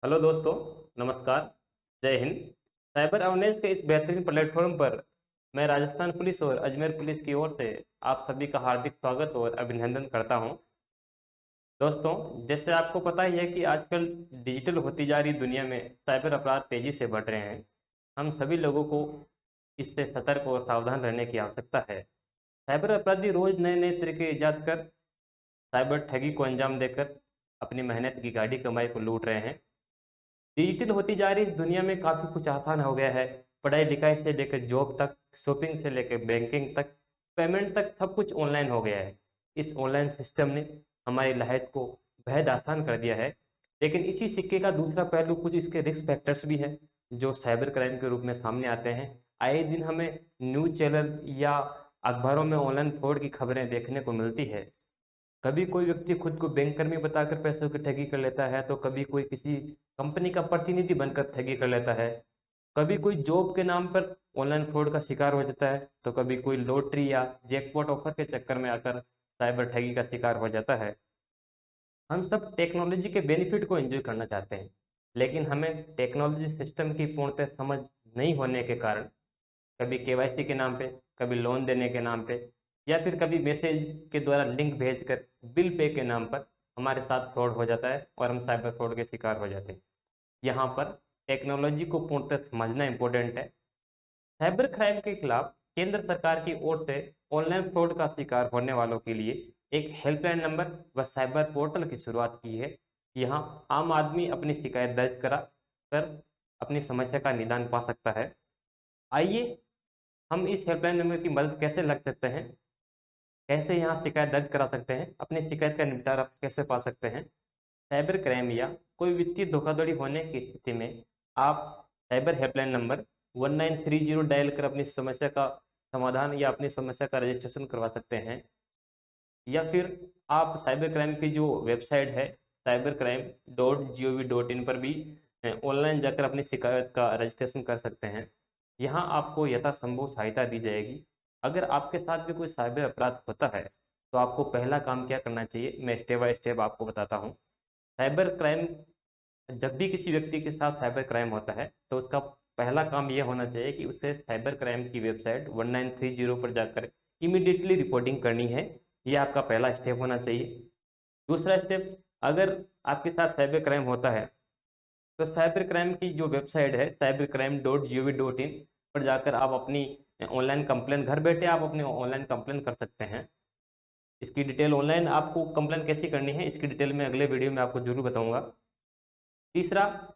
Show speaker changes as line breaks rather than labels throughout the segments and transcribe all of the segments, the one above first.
Hello दोस्तों, नमस्कार। जय हिंद। साइबर अवेयरनेस के इस बेहतरीन प्लेटफॉर्म पर मैं राजस्थान पुलिस और अजमेर पुलिस की ओर से आप सभी का हार्दिक स्वागत और अभिनंदन करता हूं। दोस्तों, जैसे आपको पता ही है कि आजकल डिजिटल होती जा रही दुनिया में साइबर अपराध तेजी से बढ़ रहे हैं। हम सभी लोगों को इससे सतर्क और सावधान रहने की आवश्यकता है। साइबर अपराधी रोज नए नए तरीके इजाद कर साइबर ठगी को अंजाम देकर अपनी मेहनत की गाढ़ी कमाई को लूट रहे हैं। डिजिटल होती जा रही इस दुनिया में काफी कुछ आसान हो गया है। पढ़ाई लिखाई से लेकर जॉब तक, शॉपिंग से लेकर बैंकिंग तक, पेमेंट तक सब कुछ ऑनलाइन हो गया है। इस ऑनलाइन सिस्टम ने हमारी लाइफ को बेहद आसान कर दिया है। लेकिन इसी सिक्के का दूसरा पहलू, कुछ इसके रिस्क फैक्टर्स भी हैं जो साइबर क्राइम के रूप में सामने आते हैं। आए दिन हमें न्यूज चैनल या अखबारों में ऑनलाइन फ्रॉड की खबरें देखने को मिलती है। कभी कोई व्यक्ति खुद को बैंक कर्मी बताकर पैसों की ठगी कर लेता है, तो कभी कोई किसी कंपनी का प्रतिनिधि बनकर ठगी कर लेता है। कभी कोई जॉब के नाम पर ऑनलाइन फ्रॉड का शिकार हो जाता है, तो कभी कोई लॉटरी या जैकपॉट ऑफर के चक्कर में आकर साइबर ठगी का शिकार हो जाता है। हम सब टेक्नोलॉजी के बेनिफिट को एंजॉय करना चाहते हैं, लेकिन हमें टेक्नोलॉजी सिस्टम की पूर्णतः समझ नहीं होने के कारण कभी केवाईसी के नाम पे, कभी लोन देने के नाम पे, या फिर कभी मैसेज के द्वारा लिंक भेजकर बिल पे के नाम पर हमारे साथ फ्रॉड हो जाता है और हम साइबर फ्रॉड के शिकार हो जाते हैं। यहाँ पर टेक्नोलॉजी को पूर्णतः समझना इंपॉर्टेंट है। साइबर क्राइम के खिलाफ केंद्र सरकार की ओर से ऑनलाइन फ्रॉड का शिकार होने वालों के लिए एक हेल्पलाइन नंबर व साइबर पोर्टल की शुरुआत की है। यहाँ आम आदमी अपनी शिकायत दर्ज करा कर अपनी समस्या का निदान पा सकता है। आइए हम इस हेल्पलाइन नंबर की मदद कैसे लग सकते हैं, कैसे यहाँ शिकायत दर्ज करा सकते हैं, अपनी शिकायत का निपटारा कैसे पा सकते हैं। साइबर क्राइम या कोई वित्तीय धोखाधड़ी होने की स्थिति में आप साइबर हेल्पलाइन नंबर 1930 डायल कर अपनी समस्या का समाधान या अपनी समस्या का रजिस्ट्रेशन करवा सकते हैं। या फिर आप साइबर क्राइम की जो वेबसाइट है cybercrime.gov.in पर भी ऑनलाइन जाकर अपनी शिकायत का रजिस्ट्रेशन कर सकते हैं। यहाँ आपको यथासंभव सहायता दी जाएगी। अगर आपके साथ भी कोई साइबर अपराध होता है, तो आपको पहला काम क्या करना चाहिए, मैं स्टेप बाय स्टेप आपको बताता हूँ। साइबर क्राइम, जब भी किसी व्यक्ति के साथ साइबर क्राइम होता है, तो उसका पहला काम यह होना चाहिए कि उसे साइबर क्राइम की वेबसाइट 1930 पर जाकर इमीडिएटली रिपोर्टिंग करनी है। यह आपका पहला स्टेप होना चाहिए। दूसरा स्टेप, अगर आपके साथ साइबर क्राइम होता है, तो साइबर क्राइम की जो वेबसाइट है cybercrime.gov.in पर जाकर आप अपनी ऑनलाइन कंप्लेन, घर बैठे आप अपनी ऑनलाइन कंप्लेन कर सकते हैं। इसकी डिटेल, ऑनलाइन आपको कंप्लेन कैसी करनी है, इसकी डिटेल में अगले वीडियो में आपको जरूर बताऊंगा। तीसरा,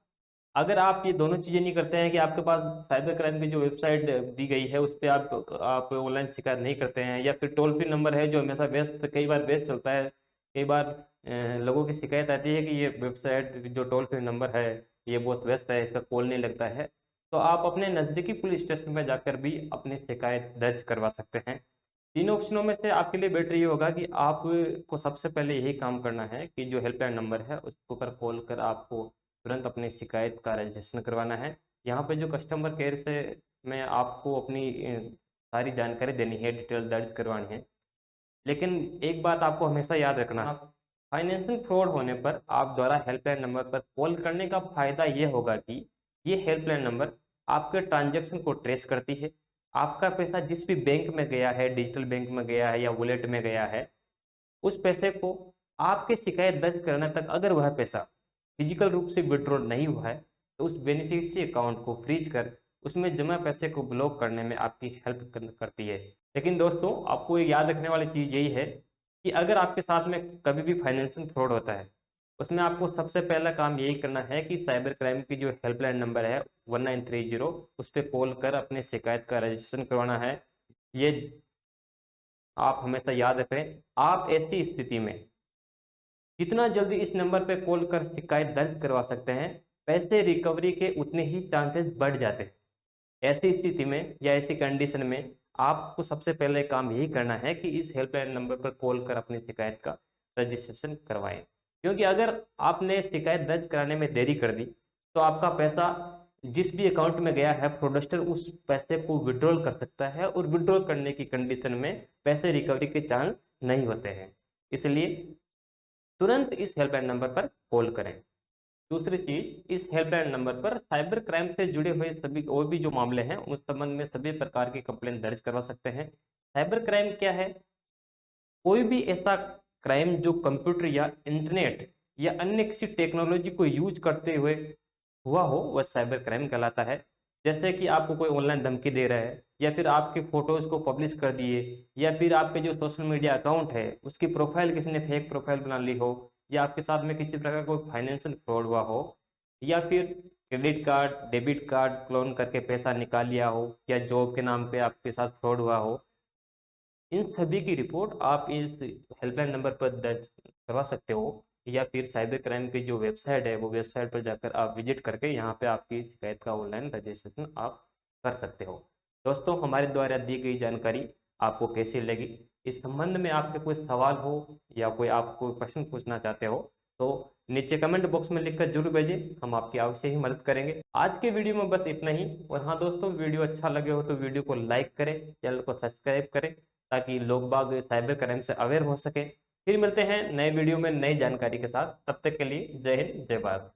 अगर आप ये दोनों चीज़ें नहीं करते हैं कि आपके पास साइबर क्राइम की जो वेबसाइट दी गई है उस पर आप ऑनलाइन शिकायत नहीं करते हैं, या फिर टोल फ्री नंबर है जो हमेशा व्यस्त, कई बार व्यस्त चलता है, कई बार लोगों की शिकायत आती है कि ये वेबसाइट जो टोल फ्री नंबर है ये बहुत व्यस्त है, इसका कॉल नहीं लगता है, तो आप अपने नज़दीकी पुलिस स्टेशन में जाकर भी अपनी शिकायत दर्ज करवा सकते हैं। तीनों ऑप्शनों में से आपके लिए बेटर ये होगा कि आपको सबसे पहले यही काम करना है कि जो हेल्पलाइन नंबर है उसके ऊपर कॉल कर आपको तुरंत अपनी शिकायत का रजिस्ट्रेशन करवाना है। यहाँ पे जो कस्टमर केयर से में आपको अपनी सारी जानकारी देनी है, डिटेल दर्ज करवानी है। लेकिन एक बात आपको हमेशा याद रखना, फाइनेंशियल फ्रॉड होने पर आप द्वारा हेल्पलाइन नंबर पर कॉल करने का फायदा ये होगा कि ये हेल्पलाइन नंबर आपके ट्रांजैक्शन को ट्रेस करती है। आपका पैसा जिस भी बैंक में गया है, डिजिटल बैंक में गया है या वॉलेट में गया है, उस पैसे को आपके शिकायत दर्ज करने तक अगर वह पैसा फिजिकल रूप से विड्रॉ नहीं हुआ है, तो उस बेनिफिशियरी अकाउंट को फ्रीज कर उसमें जमा पैसे को ब्लॉक करने में आपकी हेल्प करती है। लेकिन दोस्तों, आपको एक याद रखने वाली चीज़ यही है कि अगर आपके साथ में कभी भी फाइनेंशियल फ्रॉड होता है, उसमें आपको सबसे पहला काम यही करना है कि साइबर क्राइम की जो हेल्पलाइन नंबर है 1930, उस पर कॉल कर अपने शिकायत का रजिस्ट्रेशन करवाना है। ये आप हमेशा याद रखें। आप ऐसी स्थिति में जितना जल्दी इस नंबर पर कॉल कर शिकायत दर्ज करवा सकते हैं, पैसे रिकवरी के उतने ही चांसेस बढ़ जाते हैं। ऐसी स्थिति में या ऐसी कंडीशन में आपको सबसे पहले काम यही करना है कि इस हेल्पलाइन नंबर पर कॉल कर अपनी शिकायत का रजिस्ट्रेशन करवाएं। क्योंकि अगर आपने शिकायत दर्ज कराने में देरी कर दी, तो आपका पैसा जिस भी अकाउंट में गया है, फ्रॉडस्टर उस पैसे को विड्रॉल कर सकता है, और विड्रॉल करने की कंडीशन में पैसे रिकवरी के चांस नहीं होते हैं। इसलिए तुरंत इस हेल्पलाइन नंबर पर कॉल करें। दूसरी चीज, इस हेल्पलाइन नंबर पर साइबर क्राइम से जुड़े हुए सभी और भी जो मामले हैं उस संबंध में सभी प्रकार की कंप्लेंट दर्ज करवा सकते हैं। साइबर क्राइम क्या है? कोई भी ऐसा क्राइम जो कंप्यूटर या इंटरनेट या अन्य किसी टेक्नोलॉजी को यूज करते हुए हुआ हो, वह साइबर क्राइम कहलाता है। जैसे कि आपको कोई ऑनलाइन धमकी दे रहा है, या फिर आपके फोटोज को पब्लिश कर दिए, या फिर आपके जो सोशल मीडिया अकाउंट है उसकी प्रोफाइल किसी ने फेक प्रोफाइल बना ली हो, या आपके साथ में किसी प्रकार कोई फाइनेंशियल फ्रॉड हुआ हो, या फिर credit card debit card clone करके पैसा निकाल लिया हो, या जॉब के नाम पे आपके साथ फ्रॉड हुआ हो, इन सभी की रिपोर्ट आप इस हेल्पलाइन नंबर पर दर्ज करवा सकते हो। या फिर साइबर क्राइम की जो वेबसाइट है वो वेबसाइट पर जाकर आप विजिट करके यहाँ पे आपकी शिकायत का ऑनलाइन रजिस्ट्रेशन आप कर सकते हो। दोस्तों, हमारे द्वारा दी गई जानकारी आपको कैसी लगी? इस संबंध में आपके कोई सवाल हो या कोई आप कोई प्रश्न पूछना चाहते हो तो नीचे कमेंट बॉक्स में लिखकर जरूर भेजें, हम आपकी अवश्य ही मदद करेंगे। आज के वीडियो में बस इतना ही। और हाँ दोस्तों, वीडियो अच्छा लगे हो तो वीडियो को लाइक करें, चैनल को सब्सक्राइब करें, ताकि लोग बाग साइबर क्राइम से अवेयर हो सके। फिर मिलते हैं नए वीडियो में नई जानकारी के साथ। तब तक के लिए जय हिंद, जय भारत।